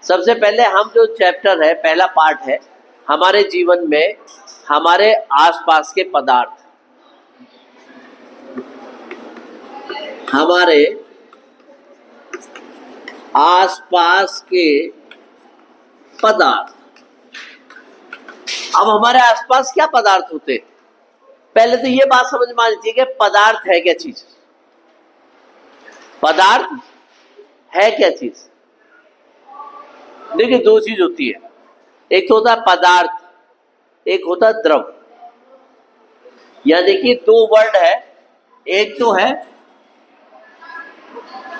सबसे पहले हम जो चैप्टर है, पहला पार्ट है हमारे जीवन में हमारे आसपास के पदार्थ, हमारे आसपास के पदार्थ। अब हमारे आसपास क्या पदार्थ होते हैं? पहले तो ये बात समझ में आनी चाहिए कि पदार्थ है क्या चीज। पदार्थ है क्या चीज? देखिए, दो चीज होती है, एक तो होता है पदार्थ, एक होता है द्रव। या देखिए, दो वर्ड है, एक तो है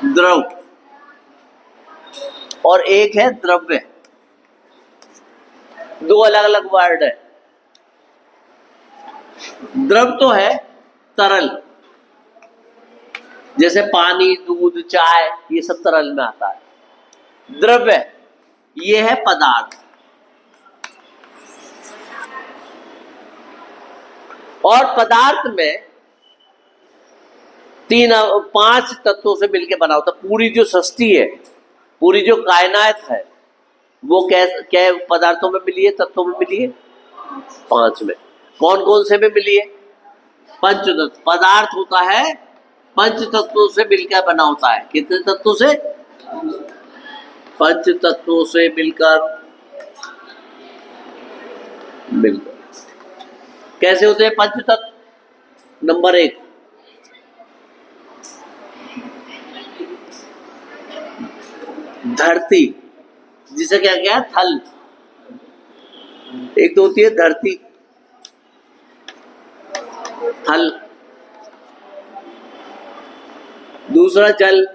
द्रव और एक है द्रव्य। दो अलग अलग वर्ड है। द्रव तो है तरल, जैसे पानी, दूध, चाय, ये सब तरल में आता है। द्रव्य ये है पदार्थ। और पदार्थ में पांच तत्वों से मिलकर बना होता। पूरी जो सृष्टि है, पूरी जो कायनात है, वो क्या पदार्थों में मिली है, तत्वों में मिली है? पांच में। कौन कौन से में मिली है? पंच तत्व। पदार्थ होता है पंच तत्वों से मिलकर बना होता है। कितने तत्वों से? पंच तत्वों से मिलकर कैसे होते हैं पंच तत्व? नंबर एक, धरती, जिसे क्या क्या थल। एक तो होती है धरती, थल। दूसरा जल,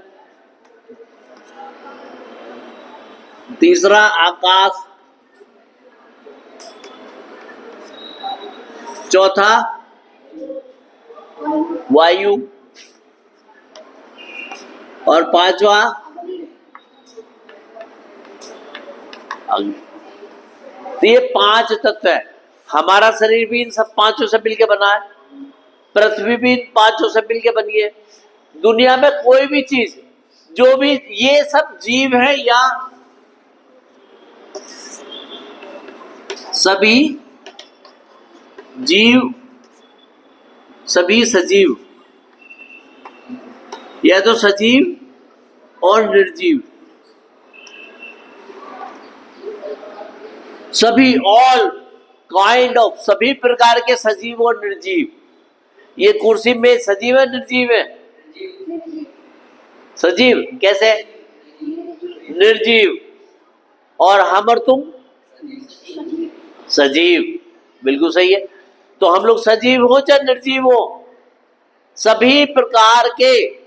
तीसरा आकाश, चौथा वायु और पांचवा अग्नि। तो ये पांच तत्व है। हमारा शरीर भी इन सब पांचों से मिलकर बना है। पृथ्वी भी इन पांचों से मिलकर बनी है। दुनिया में कोई भी चीज, जो भी, ये सब जीव है या सभी जीव, सभी सजीव, या तो सजीव और निर्जीव, सभी, ऑल काइंड ऑफ, सभी प्रकार के सजीव और निर्जीव। ये कुर्सी में सजीव है निर्जीव है? सजीव। कैसे? निर्जीव। और हम और तुम सजीव। बिल्कुल सही है। तो हम लोग सजीव हो चाहे निर्जीव हो, सभी प्रकार के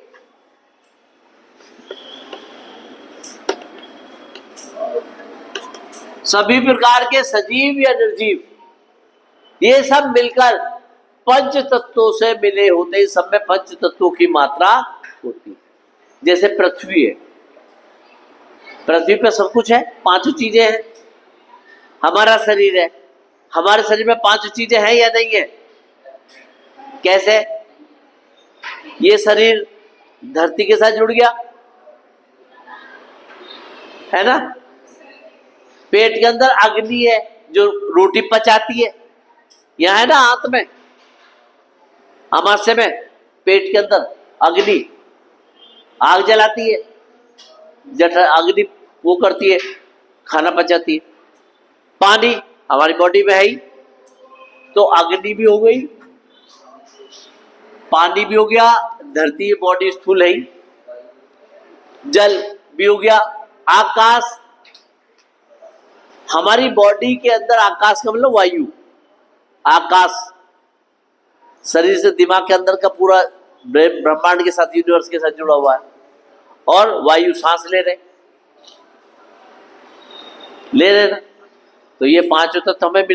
सजीव या निर्जीव, ये सब मिलकर पंच तत्वों से मिले होते हैं। सब में पंच तत्वों की मात्रा होती है। जैसे पृथ्वी है, पृथ्वी पे सब कुछ है, पांचों चीजें हैं। हमारा शरीर है, हमारे शरीर में पांचों चीजें हैं या नहीं है? कैसे? ये शरीर धरती के साथ जुड़ गया है ना। पेट के अंदर अग्नि है जो रोटी पचाती है, यहां है ना, हाथ में, अमाशय में, पेट के अंदर अग्नि आग जलाती है, अग्नि वो करती है, खाना पचाती है। पानी हमारी बॉडी में है ही, तो अग्नि भी हो गई, पानी भी हो गया, धरती बॉडी स्थूल है ही, जल भी हो गया, आकाश, हमारी बॉडी के अंदर आकाश का मतलब वायु। आकाश शरीर से दिमाग के अंदर का पूरा ब्रह्मांड के साथ, यूनिवर्स के साथ जुड़ा हुआ है। और वायु सांस ले रहे ना। तो ये पांचों तत्व हमें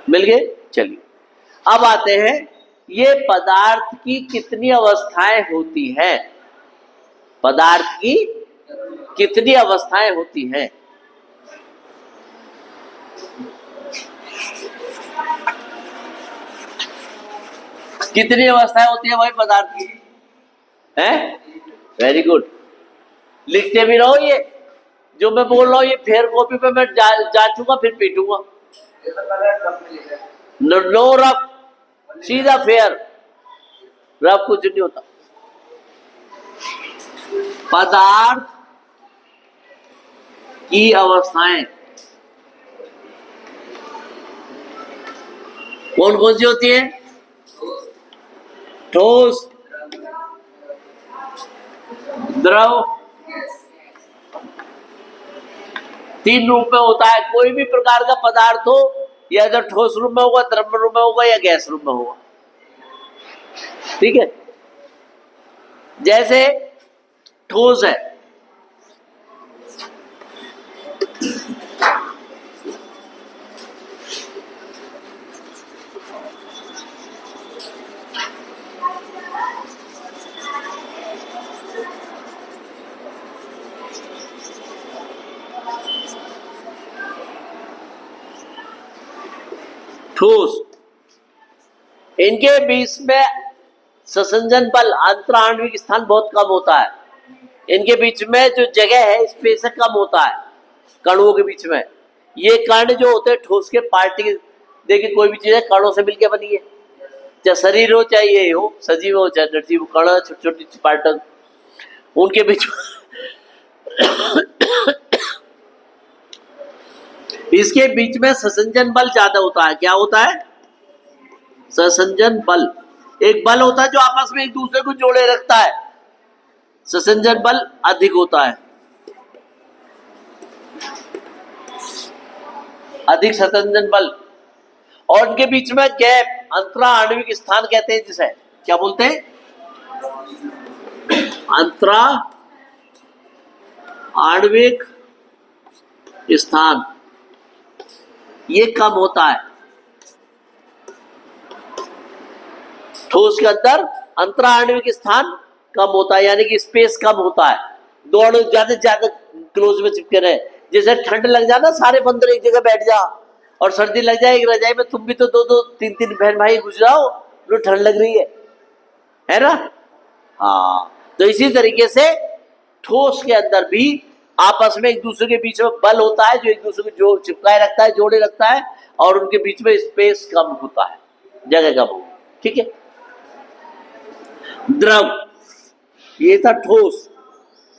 मिल गए। चलिए, अब आते हैं, ये पदार्थ की कितनी अवस्थाएं होती हैं? पदार्थ की कितनी अवस्थाएं होती हैं? कितनी अवस्थाएं होती है भाई पदार्थ की? हैं? वेरी गुड, लिखते भी रहो ये। जो मैं बोल रहा हूँ ये फेयर कॉपी पे मैं जांचूंगा फिर पीटूंगा। नो रफ, सीधा फेयर, रफ कुछ नहीं होता। पदार्थ की अवस्थाएं कौन कौन सी होती है? ठोस, द्रव, तीन रूप में होता है। कोई भी प्रकार का पदार्थ हो, या इधर ठोस रूप में होगा, द्रव रूप में होगा, या गैस रूप में होगा। ठीक है, जैसे ठोस है, ठोस, इनके बीच में ससंजन बल, अंतराण्विक स्थान बहुत कम होता है। इनके बीच में जो जगह है स्पेस कम होता है कणों के बीच में। ये कण जो होते हैं ठोस के पार्टिकल, देखिए कोई भी चीज है कणों से मिलकर बनी है, चाहे शरीर हो चाहे ये हो, सजीव हो चाहे निर्जीव, कण छोटी छोटी पार्टिकल उनके बीच इसके बीच में ससंजन बल ज्यादा होता है। क्या होता है? ससंजन बल। एक बल होता है जो आपस में एक दूसरे को जोड़े रखता है, ससंजन बल अधिक होता है, अधिक ससंजन बल। और उनके बीच में गैप, अंतरा आणविक स्थान कहते हैं जिसे, क्या बोलते हैं? अंतरा आणविक स्थान, ये कम होता है। ठोस के अंदर अंतरा आणविक स्थान कम होता है, यानी कि स्पेस कम होता है। दो अणु ज्यादा ज्यादा क्लोज में चिपके रहे। जैसे ठंड लग जाए ना, सारे बंदर एक जगह बैठ जा, और सर्दी लग जाए एक रजाई में, तुम भी तो दो दो तीन तीन बहन भाई गुजराओ, तो ठंड लग रही है ना? हाँ, तो इसी तरीके से ठोस के अंदर भी आपस में एक दूसरे के बीच में बल होता है जो एक दूसरे को जो चिपकाए रखता है, जोड़े रखता है, और उनके बीच में स्पेस कम होता है, जगह कम होती है। ठीक है, द्रव, ये था ठोस,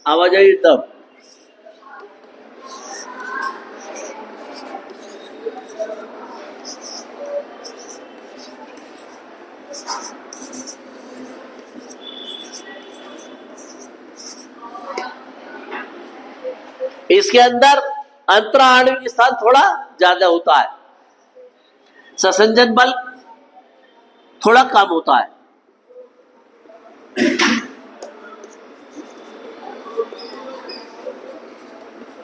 आवाज आई द्रव। इसके अंदर अंतरा आणविक स्थान थोड़ा ज्यादा होता है, ससंजन बल थोड़ा कम होता है।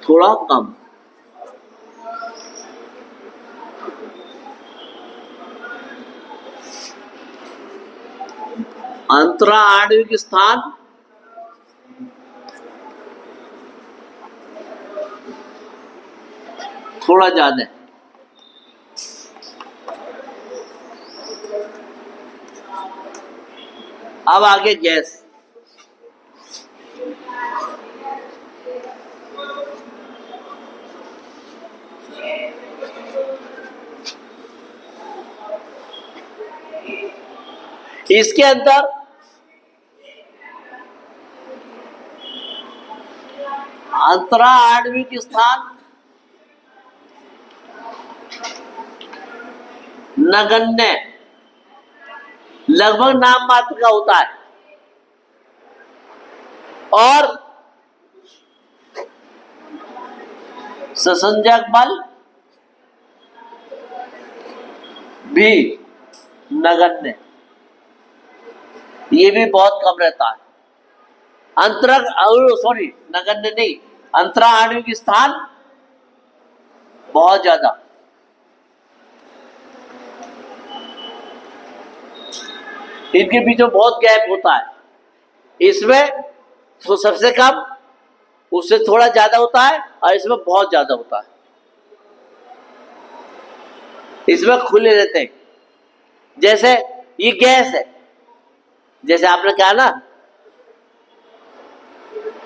थोड़ा कम। अंतरा आणविक स्थान थोड़ा ज्यादा है। अब आगे गैस। इसके अंदर अंतरा आणविक स्थान नगण्य, लगभग नाम मात्र का होता है, और ससंजक बल भी नगण्य, ये भी बहुत कम रहता है। नगण्य नहीं, अंतरा आणविक स्थान बहुत ज्यादा। इनके बीच में बहुत गैप होता है। इसमें तो सबसे कम, उससे थोड़ा ज्यादा होता है, और इसमें बहुत ज्यादा होता है। इसमें खुले रहते हैं। जैसे ये गैस है, जैसे आपने कहा ना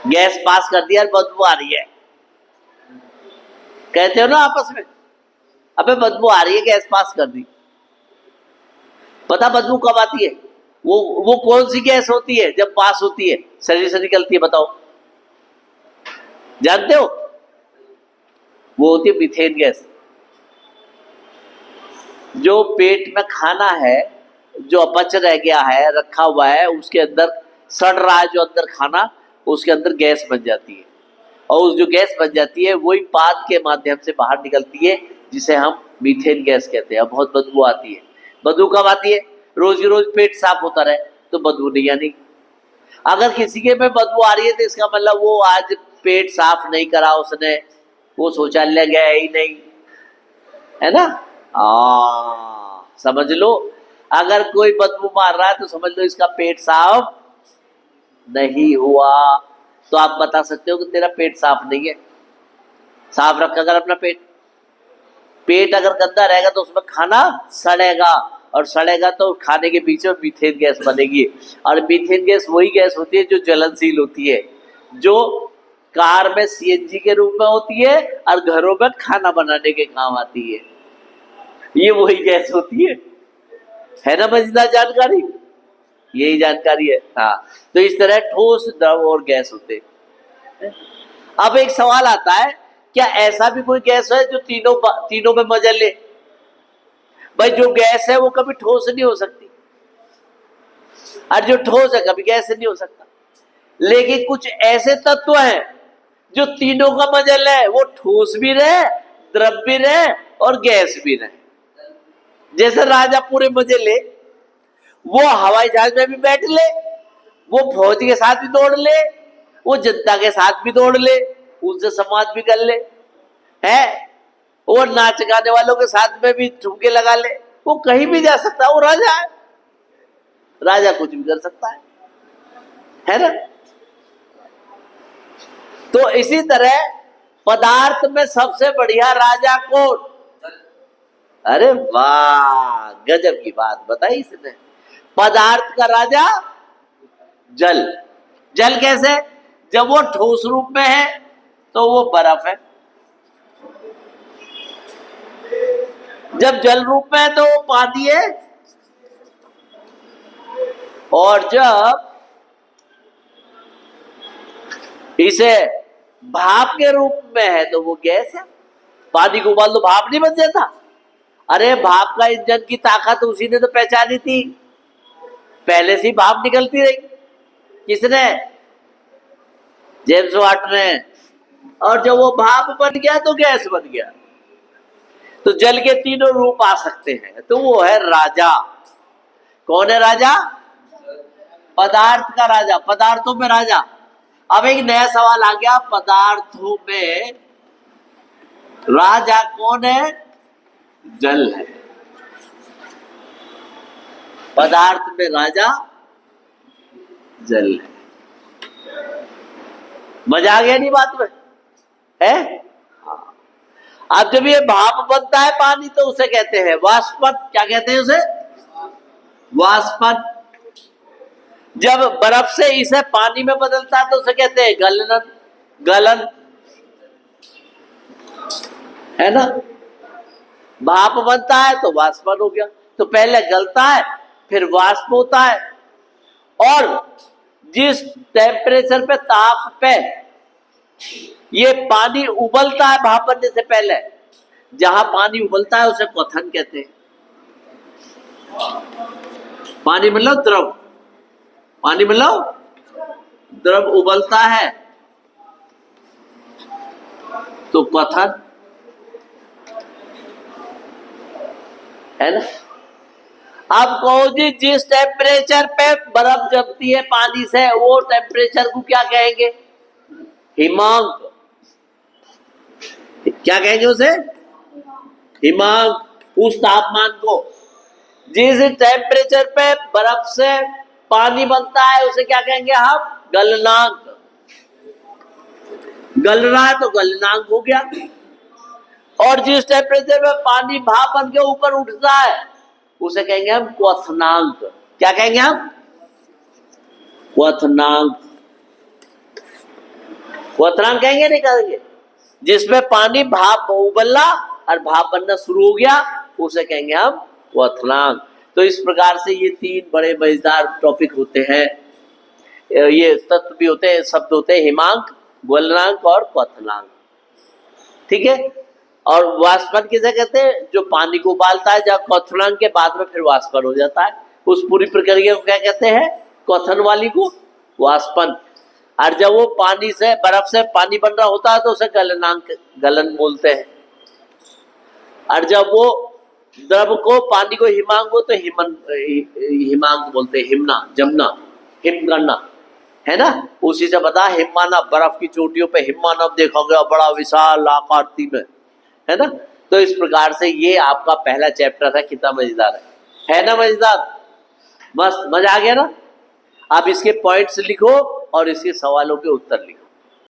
गैस पास कर दिया, बदबू आ रही है, कहते हो ना आपस में, अबे बदबू आ रही है, गैस पास कर दी। पता बदबू कब आती है? वो कौन सी गैस होती है जब पास होती है, शरीर से निकलती है, बताओ, जानते हो? वो होती है मीथेन गैस। जो पेट में खाना है, जो अपच रह गया है, रखा हुआ है, उसके अंदर सड़ रहा है, जो अंदर खाना, उसके अंदर गैस बन जाती है, और उस जो गैस बन जाती है वही पाद के माध्यम से बाहर निकलती है, जिसे हम मीथेन गैस कहते हैं। बहुत बदबू आती है। बदबू कब आती है? रोज रोज पेट साफ होता रहे तो बदबू नहीं आनी। अगर किसी के में बदबू आ रही है तो इसका मतलब वो आज पेट साफ नहीं करा उसने, वो शौचालय गया ही नहीं, है ना? समझ लो, अगर कोई बदबू मार रहा है तो समझ लो इसका पेट साफ नहीं हुआ। तो आप बता सकते हो कि तेरा पेट साफ नहीं है। साफ रखा कर अपना पेट। पेट अगर गंदा रहेगा तो उसमें खाना सड़ेगा, और सड़ेगा तो खाने के बीच में मीथेन गैस बनेगी, और मीथेन गैस वही गैस होती है जो ज्वलनशील होती है, जो कार में सीएनजी के रूप में होती है और घरों में खाना बनाने के काम आती है। ये वही गैस होती है ना? मजेदार जानकारी, यही जानकारी है। हाँ, तो इस तरह ठोस, द्रव और गैस होते हैं। अब एक सवाल आता है, क्या ऐसा भी कोई गैस है जो तीनों में मजा ले? भाई जो गैस है वो कभी ठोस नहीं हो सकती, और जो ठोस है कभी गैस नहीं हो सकता। लेकिन कुछ ऐसे तत्व हैं जो तीनों का मजा ले, वो ठोस भी रहे, द्रव भी रहे और गैस भी रहे। जैसे राजा पूरे मजे ले, वो हवाई जहाज में भी बैठ ले, वो फौज के साथ भी दौड़ ले, वो जनता के साथ भी दौड़ ले, उनसे संवाद भी कर ले, है, और नाच गाने वालों के साथ में भी ठुमके लगा ले। वो कहीं भी जा सकता है, वो राजा है। राजा कुछ भी कर सकता है ना? तो इसी तरह पदार्थ में सबसे बढ़िया राजा कौन? अरे वाह, गजब की बात बताई इसने। पदार्थ का राजा जल। जल कैसे? जब वो ठोस रूप में है तो वो बर्फ है, जब जल रूप में है तो वो पानी है, और जब इसे भाप के रूप में है तो वो गैस है। पानी को उबाल दो, भाप नहीं बन जाता? अरे भाप का इंजन की ताकत उसी ने तो पहचानी थी, पहले से ही भाप निकलती रही। किसने? जेम्स वाट ने। और जब वो भाप बन गया तो गैस बन गया। तो जल के तीनों रूप आ सकते हैं, तो वो है राजा। कौन है राजा? पदार्थ का राजा, पदार्थों में राजा। अब एक नया सवाल आ गया, पदार्थों में राजा कौन है? जल है। पदार्थ में राजा जल है। मजा आ गया नहीं बात में? है? हाँ। अब जब ये भाप बनता है पानी तो उसे कहते हैं वाष्पन। क्या कहते हैं उसे? वाष्पन। जब बर्फ से इसे पानी में बदलता है तो उसे कहते हैं गलन। गलन, है ना? भाप बनता है तो वाष्पन हो गया। तो पहले गलता है, फिर वाष्प होता है, और जिस टेम्परेचर पे, ताप पे ये पानी उबलता है भाप बनने से पहले, जहां पानी उबलता है उसे क्वथन कहते हैं। पानी मतलब द्रव, पानी मतलब द्रव उबलता है तो क्वथन, है ना? अब कहो जी, जिस टेम्परेचर पे बर्फ जमती है पानी से, वो टेम्परेचर को क्या कहेंगे? हिमांक। क्या कहेंगे उसे? हिमांक। उस तापमान को, जिस टेम्परेचर पे बर्फ से पानी बनता है उसे क्या कहेंगे हम? गलनांक। गल रहा है तो गलनांक हो गया। और जिस टेम्परेचर पे पानी भाप बन के ऊपर उठता है उसे कहेंगे हम क्वथनांक। क्या कहेंगे हम? क्वथनांक। क्वथनांक कहेंगे नहीं कहेंगे? जिसमें पानी भाप उबलना और भाप बनना शुरू हो गया उसे कहेंगे हम क्वथनांक। तो इस प्रकार से ये तीन बड़े मजेदार टॉपिक होते हैं, ये तत्व भी होते हैं, शब्द होते हैं हिमांक, गलनांक और क्वथनांक। ठीक है। और वाष्पन किसे कहते हैं? जो पानी को उबालता है, जब क्वथनांक के बाद में फिर वाष्पन हो जाता है, उस पूरी प्रक्रिया को क्या कहते हैं? क्वथन वाली को वाष्पन। और जब वो पानी से, बर्फ से पानी बन रहा होता है तो उसे गलनांक, गलन बोलते हैं। और जब वो द्रव को, पानी को हिमांक हो तो हिमांक बोलते हैं, हिमना, जमना, हिम करना, है ना। उसी से बता, हिममानव, बर्फ की चोटियों पे हिममानव देखा गया, बड़ा विशाल आकृति में, है ना। तो इस प्रकार से ये आपका पहला चैप्टर है। कितना मजेदार है ना? मजेदार, मस्त, मजा आ गया ना। आप इसके पॉइंट्स लिखो और इसके सवालों के उत्तर लिखो।